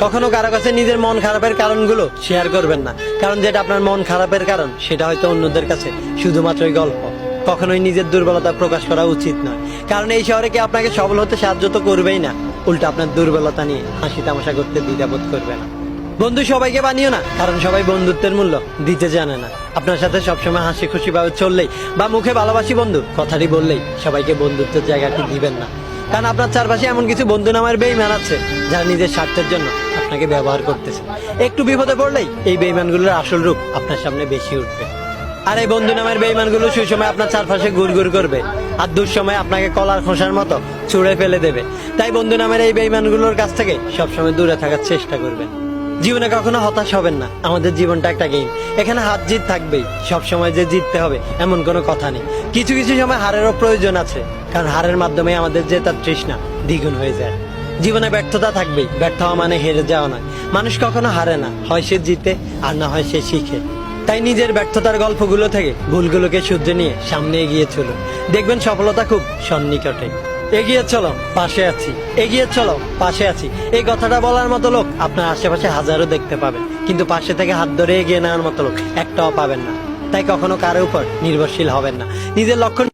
কখনো কারো কাছে নিজের মন খারাপের কারণগুলো শেয়ার করবেন না, কারণ যেটা আপনার মন খারাপের কারণ সেটা হয়তো অন্যদের কাছে শুধুমাত্রই গল্প। কখনোই নিজের দুর্বলতা প্রকাশ করা উচিত নয়, কারণ এই শহরে কি আপনাকে সফল হতে সাহায্য তো করবেই না, উল্টা আপনার দুর্বলতা নিয়ে হাসি তামাশা করতে দ্বিধাবোধ করবে না। বন্ধু সবাইকে বানিও না, কারণ সবাই বন্ধুত্বের মূল্য দিতে জানে না। আপনার সাথে সবসময় হাসি খুশি ভাবে চললেই বা মুখে ভালোবাসি বন্ধু কথাটি বললেই সবাইকে বন্ধুত্বের জায়গাটি দিবেন না, কারণ আপনার চারপাশে এমন কিছু বন্ধু নামের বেঈমান আছে যারা নিজের স্বার্থের জন্য আপনাকে ব্যবহার করতেছে। একটু বিপদে পড়লেই এই বেঈমানগুলোর আসল রূপ আপনার সামনে বেশি উঠবে। আর এই বন্ধু নামের বেঈমানগুলো সুসময় আপনার চারপাশে ঘুরঘুর করবে, আর দুঃসময় আপনাকে কলার খোসার মতো ছুঁড়ে ফেলে দেবে। তাই বন্ধু নামের এই বেঈমানগুলোর কাছ থেকে সবসময় দূরে থাকার চেষ্টা করবেন। জীবনে কখনো হতাশ হবেন না, আমাদের জীবনটা একটা গেম, এখানে হার জিত থাকবেই। সবসময় যে জিততে হবে এমন কোনো কথা নেই, কিছু কিছু সময় হারেরও প্রয়োজন আছে, কারণ হারের মাধ্যমে আমাদের জেতার তৃষ্ণা দ্বিগুণ হয়ে যায়। জীবনে ব্যর্থতা থাকবেই, ব্যর্থ হওয়া মানে হেরে যাওয়া নয়। মানুষ কখনো হারে না, হয় সে জিতে আর না হয় সে শিখে। তাই নিজের ব্যর্থতার গল্পগুলো থেকে ভুলগুলোকে শুধরে নিয়ে সামনে এগিয়ে চলুন, দেখবেন সফলতা খুব সন্নিকটে। এগিয়ে চলো পাশে আছি, এগিয়ে চলো পাশে আছি, এই কথাটা বলার মতো লোক আপনার আশেপাশে হাজারো দেখতে পাবেন, কিন্তু পাশে থেকে হাত ধরে এগিয়ে নেওয়ার মতো লোক একটাও পাবেন না। তাই কখনো কারো উপর নির্ভরশীল হবেন না, নিজের লক্ষ্য